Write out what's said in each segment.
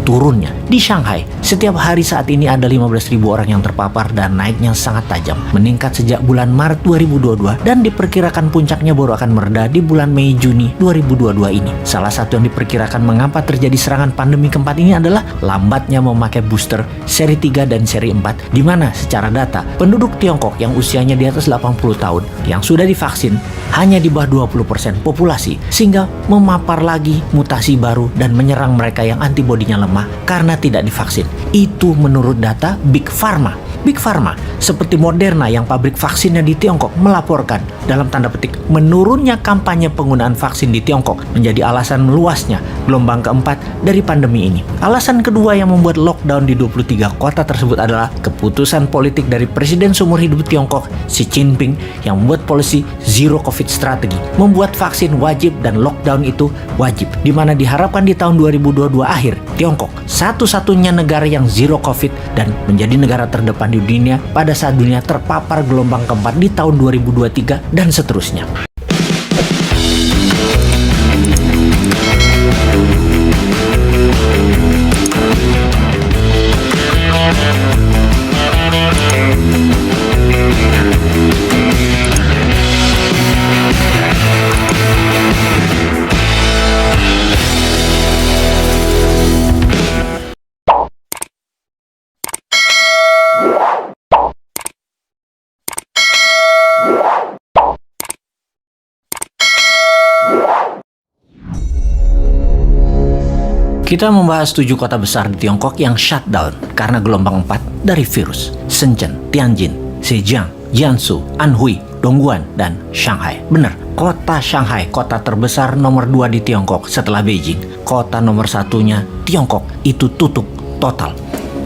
turunnya. Di Shanghai, setiap hari saat ini ada 15.000 orang yang terpapar dan naiknya sangat tajam, meningkat sejak bulan Maret 2022 dan diperkirakan puncaknya baru akan mereda di bulan Mei-Juni 2022 ini. Salah satu yang diperkirakan mengapa terjadi serangan pandemi keempat ini adalah lambatnya memakai booster seri 3 dan seri 4, di mana secara data penduduk Tiongkok yang usianya di atas 80 tahun yang sudah divaksin hanya di bawah 20% populasi, sehingga memapar lagi mutasi baru dan menyerang mereka yang antibodinya lemah karena tidak divaksin. Itu menurut data Big Pharma. Big Pharma seperti Moderna yang pabrik vaksinnya di Tiongkok melaporkan dalam tanda petik menurunnya kampanye penggunaan vaksin di Tiongkok menjadi alasan meluasnya gelombang keempat dari pandemi ini. Alasan kedua yang membuat lockdown di 23 kota tersebut adalah keputusan politik dari Presiden seumur hidup Tiongkok Xi Jinping yang membuat polisi Zero Covid strategi, membuat vaksin wajib dan lockdown itu wajib, di mana diharapkan di tahun 2022 akhir Tiongkok satu-satunya negara yang Zero Covid dan menjadi negara terdepan di dunia pada saat dunia terpapar gelombang keempat di tahun 2023 dan seterusnya. Kita membahas 7 kota besar di Tiongkok yang shutdown karena gelombang 4 dari virus. Shenzhen, Tianjin, Zhejiang, Jiangsu, Anhui, Dongguan, dan Shanghai. Benar, kota Shanghai, kota terbesar nomor 2 di Tiongkok setelah Beijing. Kota nomor satunya Tiongkok itu tutup total.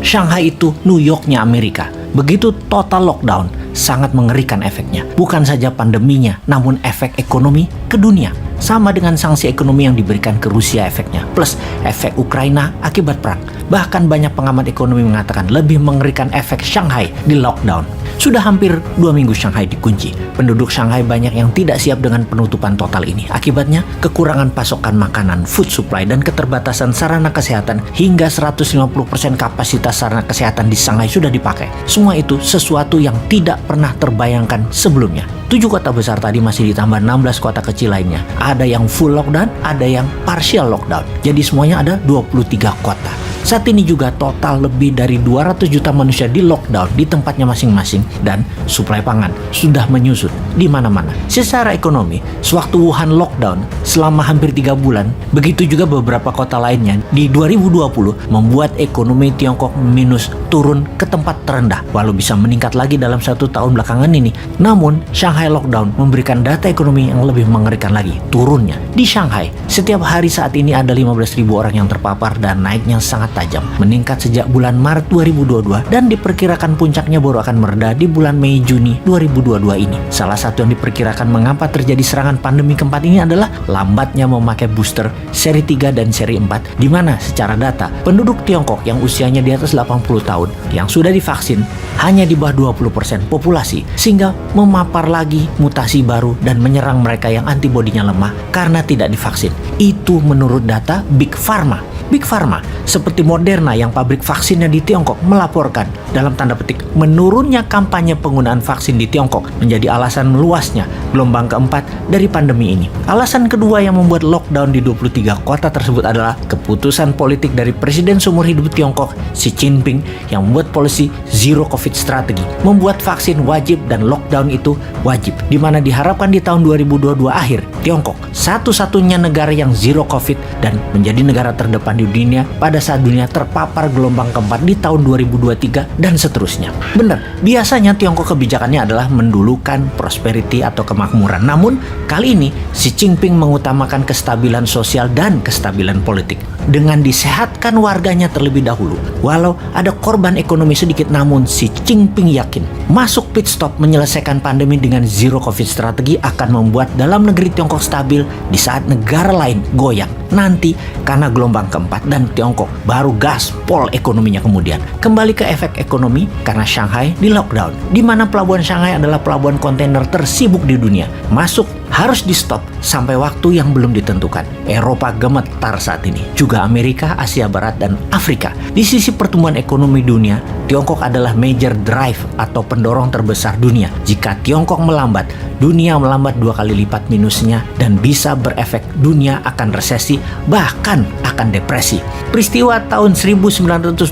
Shanghai itu New York-nya Amerika. Begitu total lockdown, sangat mengerikan efeknya. Bukan saja pandeminya, namun efek ekonomi ke dunia. Sama dengan sanksi ekonomi yang diberikan ke Rusia efeknya, plus efek Ukraina akibat perang. Bahkan banyak pengamat ekonomi mengatakan lebih mengerikan efek Shanghai di lockdown. Sudah hampir 2 minggu Shanghai dikunci. Penduduk Shanghai banyak yang tidak siap dengan penutupan total ini. Akibatnya, kekurangan pasokan makanan, food supply, dan keterbatasan sarana kesehatan hingga 150% kapasitas sarana kesehatan di Shanghai sudah dipakai. Semua itu sesuatu yang tidak pernah terbayangkan sebelumnya. 7 kota besar tadi masih ditambah 16 kota kecil lainnya. Ada yang full lockdown, ada yang partial lockdown. Jadi semuanya ada 23 kota. Saat ini juga total lebih dari 200 juta manusia di lockdown di tempatnya masing-masing dan suplai pangan sudah menyusut di mana-mana. Secara ekonomi, sewaktu Wuhan lockdown selama hampir 3 bulan, begitu juga beberapa kota lainnya di 2020 membuat ekonomi Tiongkok minus turun ke tempat terendah, walau bisa meningkat lagi dalam 1 tahun belakangan ini. Namun, Shanghai lockdown memberikan data ekonomi yang lebih mengerikan lagi, turunnya. Di Shanghai, setiap hari saat ini ada 15.000 orang yang terpapar dan naiknya sangat tajam, meningkat sejak bulan Maret 2022 dan diperkirakan puncaknya baru akan mereda di bulan Mei-Juni 2022 ini. Salah satu yang diperkirakan mengapa terjadi serangan pandemi keempat ini adalah lambatnya memakai booster seri 3 dan seri 4, di mana secara data penduduk Tiongkok yang usianya di atas 80 tahun yang sudah divaksin hanya di bawah 20% populasi, sehingga memapar lagi mutasi baru dan menyerang mereka yang antibodinya lemah karena tidak divaksin. Itu menurut data Big Pharma. Big Pharma seperti Moderna yang pabrik vaksinnya di Tiongkok melaporkan dalam tanda petik menurunnya kampanye penggunaan vaksin di Tiongkok menjadi alasan meluasnya gelombang keempat dari pandemi ini. Alasan kedua yang membuat lockdown di 23 kota tersebut adalah keputusan politik dari Presiden seumur hidup Tiongkok Xi Jinping yang membuat polisi Zero Covid strategi, membuat vaksin wajib dan lockdown itu wajib, di mana diharapkan di tahun 2022 akhir Tiongkok satu-satunya negara yang Zero Covid dan menjadi negara terdepan di dunia pada saat dunia terpapar gelombang keempat di tahun 2023 dan seterusnya. Benar, biasanya Tiongkok kebijakannya adalah mendulukan prosperity atau kemakmuran. Namun, kali ini Xi Jinping mengutamakan kestabilan sosial dan kestabilan politik dengan disehatkan warganya terlebih dahulu. Walau ada korban ekonomi sedikit, namun Xi Jinping yakin masuk pit stop menyelesaikan pandemi dengan Zero Covid strategi akan membuat dalam negeri Tiongkok stabil di saat negara lain goyang nanti karena gelombang keempat, dan Tiongkok baru gaspol ekonominya kemudian. Kembali ke efek ekonomi karena Shanghai di lockdown, di mana pelabuhan Shanghai adalah pelabuhan kontainer tersibuk di dunia. Masuk harus di-stop sampai waktu yang belum ditentukan. Eropa gemetar saat ini, juga Amerika, Asia Barat, dan Afrika. Di sisi pertumbuhan ekonomi dunia, Tiongkok adalah major drive atau pendorong terbesar dunia. Jika Tiongkok melambat, dunia melambat 2 kali lipat minusnya dan bisa berefek dunia akan resesi, bahkan akan depresi. Peristiwa tahun 1929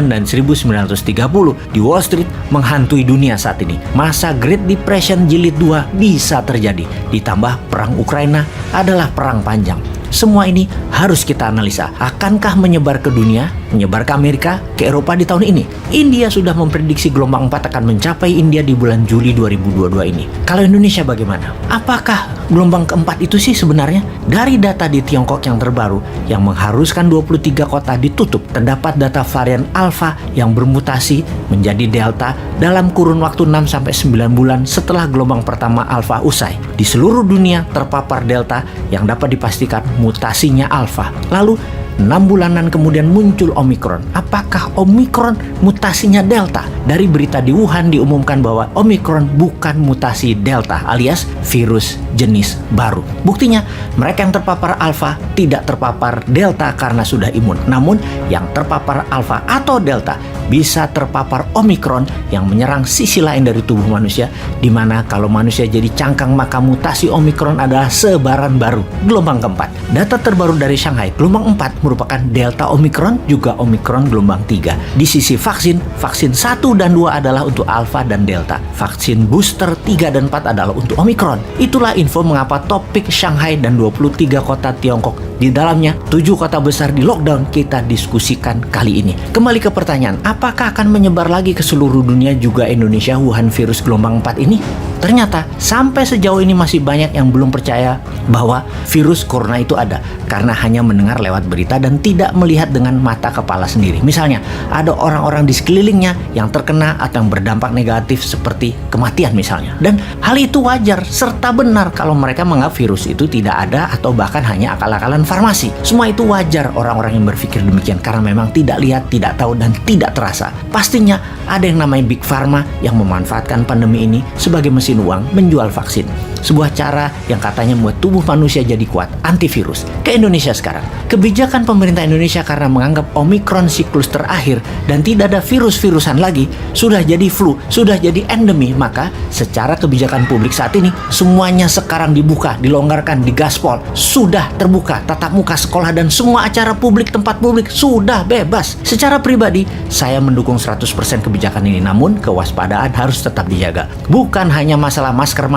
dan 1930 di Wall Street menghantui dunia saat ini. Masa Great Depression jilid 2 bisa terjadi. Ditambah perang Ukraina adalah perang panjang. Semua ini harus kita analisa. Akankah menyebar ke dunia, menyebar ke Amerika, ke Eropa di tahun ini? India sudah memprediksi gelombang 4 akan mencapai India di bulan Juli 2022 ini. Kalau Indonesia bagaimana? Apakah gelombang keempat itu sih sebenarnya? Dari data di Tiongkok yang terbaru, yang mengharuskan 23 kota ditutup, terdapat data varian Alpha yang bermutasi menjadi Delta dalam kurun waktu 6-9 bulan setelah gelombang pertama Alpha usai. Di seluruh dunia terpapar Delta yang dapat dipastikan mutasinya Alpha. Lalu 6 bulanan kemudian muncul Omicron. Apakah Omicron mutasinya Delta? Dari berita di Wuhan diumumkan bahwa Omicron bukan mutasi Delta alias virus jenis baru. Buktinya mereka yang terpapar Alpha tidak terpapar Delta karena sudah imun. Namun yang terpapar Alpha atau Delta bisa terpapar Omicron yang menyerang sisi lain dari tubuh manusia, di mana kalau manusia jadi cangkang maka mutasi Omicron adalah sebaran baru, gelombang keempat. Data terbaru dari Shanghai, gelombang 4 merupakan Delta Omicron, juga Omicron gelombang 3. Di sisi vaksin 1 dan 2 adalah untuk Alpha dan Delta. Vaksin booster 3 dan 4 adalah untuk Omicron. Itulah info mengapa topik Shanghai dan 23 kota Tiongkok, di dalamnya 7 kota besar di lockdown, kita diskusikan kali ini. Kembali ke pertanyaan, apakah akan menyebar lagi ke seluruh dunia juga Indonesia Wuhan virus gelombang 4 ini? Ternyata sampai sejauh ini masih banyak yang belum percaya bahwa virus corona itu ada, karena hanya mendengar lewat berita dan tidak melihat dengan mata kepala sendiri. Misalnya, ada orang-orang di sekelilingnya yang terkena atau yang berdampak negatif seperti kematian misalnya. Dan hal itu wajar serta benar kalau mereka menganggap virus itu tidak ada atau bahkan hanya akal-akalan farmasi. Semua itu wajar orang-orang yang berpikir demikian karena memang tidak lihat, tidak tahu, dan tidak terasa. Pastinya ada yang namanya Big Pharma yang memanfaatkan pandemi ini sebagai mesin uang menjual vaksin. Sebuah cara yang katanya membuat tubuh manusia jadi kuat, antivirus. Ke Indonesia sekarang, kebijakan pemerintah Indonesia karena menganggap Omicron siklus terakhir dan tidak ada virus-virusan lagi, sudah jadi flu, sudah jadi endemi. Maka secara kebijakan publik saat ini semuanya sekarang dibuka, dilonggarkan, digaspol, sudah terbuka tatap muka sekolah dan semua acara publik, tempat publik sudah bebas. Secara pribadi saya mendukung 100% kebijakan ini, namun kewaspadaan harus tetap dijaga. Bukan hanya masalah masker,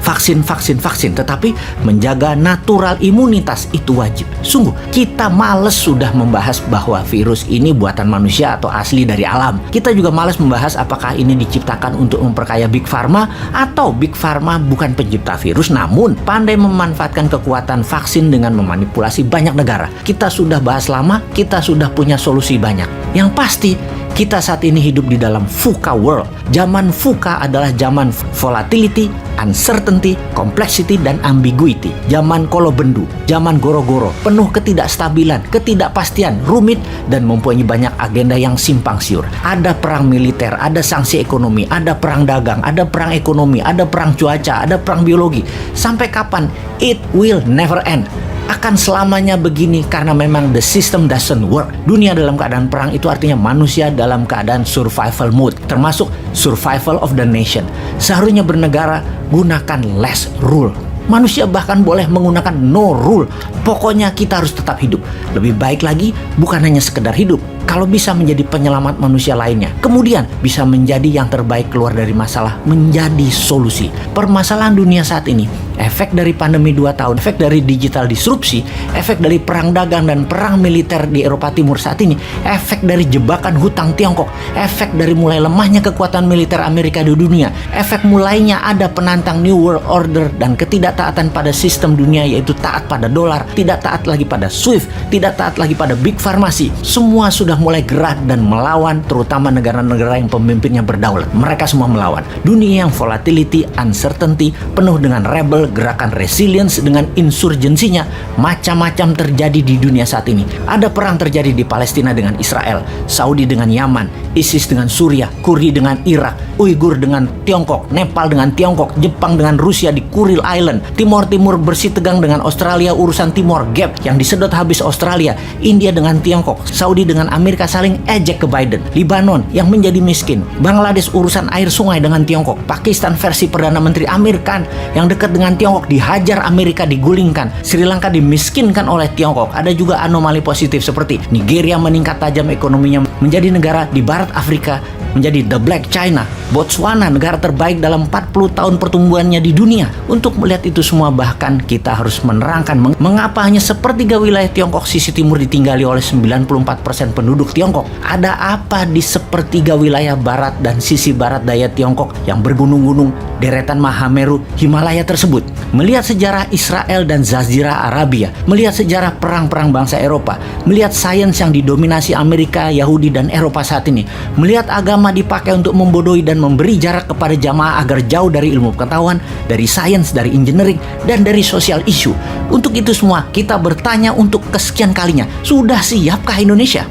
vaksin, tetapi menjaga natural imunitas itu wajib. Sungguh, kita males sudah membahas bahwa virus ini buatan manusia atau asli dari alam. Kita juga males membahas apakah ini diciptakan untuk memperkaya Big Pharma atau Big Pharma bukan pencipta virus, namun pandai memanfaatkan kekuatan vaksin dengan memanipulasi banyak negara. Kita sudah bahas lama, kita sudah punya solusi banyak. Yang pasti, kita saat ini hidup di dalam VUCA world. Zaman VUCA adalah zaman volatility, uncertainty, complexity, dan ambiguity. Zaman kolobendu, zaman goro-goro, penuh ketidakstabilan, ketidakpastian, rumit, dan mempunyai banyak agenda yang simpang siur. Ada perang militer, ada sanksi ekonomi, ada perang dagang, ada perang ekonomi, ada perang cuaca, ada perang biologi. Sampai kapan? It will never end. Akan selamanya begini karena memang the system doesn't work. Dunia dalam keadaan perang itu artinya manusia dalam keadaan survival mode, termasuk survival of the nation. Seharusnya bernegara gunakan less rule. Manusia bahkan boleh menggunakan no rule. Pokoknya kita harus tetap hidup. Lebih baik lagi bukan hanya sekedar hidup, kalau bisa menjadi penyelamat manusia lainnya. Kemudian bisa menjadi yang terbaik keluar dari masalah, menjadi solusi. Permasalahan dunia saat ini, efek dari pandemi 2 tahun, efek dari digital disrupsi, efek dari perang dagang dan perang militer di Eropa Timur saat ini, efek dari jebakan hutang Tiongkok, efek dari mulai lemahnya kekuatan militer Amerika di dunia, efek mulainya ada penantang New World Order dan ketidaktaatan pada sistem dunia, yaitu taat pada dolar, tidak taat lagi pada SWIFT, tidak taat lagi pada Big Pharmacy. Semua sudah mulai gerak dan melawan, terutama negara-negara yang pemimpinnya berdaulat. Mereka semua melawan. Dunia yang volatility, uncertainty, penuh dengan rebel, gerakan resilience dengan insurgensinya, macam-macam terjadi di dunia saat ini. Ada perang terjadi di Palestina dengan Israel, Saudi dengan Yaman, ISIS dengan Suriah, Kurdi dengan Irak, Uighur dengan Tiongkok, Nepal dengan Tiongkok, Jepang dengan Rusia di Kuril Island, Timor Timur bersih tegang dengan Australia, urusan Timor Gap yang disedot habis Australia, India dengan Tiongkok, Saudi dengan Amerika saling ejek ke Biden, Libanon yang menjadi miskin, Bangladesh urusan air sungai dengan Tiongkok, Pakistan versi Perdana Menteri Amir Khan yang dekat dengan Tiongkok dihajar Amerika, digulingkan, Sri Lanka dimiskinkan oleh Tiongkok. Ada juga anomali positif seperti Nigeria meningkat tajam ekonominya menjadi negara di barat Afrika, menjadi the Black China, Botswana negara terbaik dalam 40 tahun pertumbuhannya di dunia. Untuk melihat itu semua, bahkan kita harus menerangkan mengapa hanya sepertiga wilayah Tiongkok sisi timur ditinggali oleh 94% penduduk Tiongkok. Ada apa di sepertiga wilayah barat dan sisi barat daya Tiongkok yang bergunung-gunung deretan Mahameru Himalaya tersebut? Melihat sejarah Israel dan Jazirah Arabia, melihat sejarah perang-perang bangsa Eropa, melihat sains yang didominasi Amerika, Yahudi, dan Eropa saat ini, melihat agama dipakai untuk membodohi dan memberi jarak kepada jamaah agar jauh dari ilmu pengetahuan, dari sains, dari engineering, dan dari sosial isu. Untuk itu semua, kita bertanya untuk kesekian kalinya, sudah siapkah Indonesia?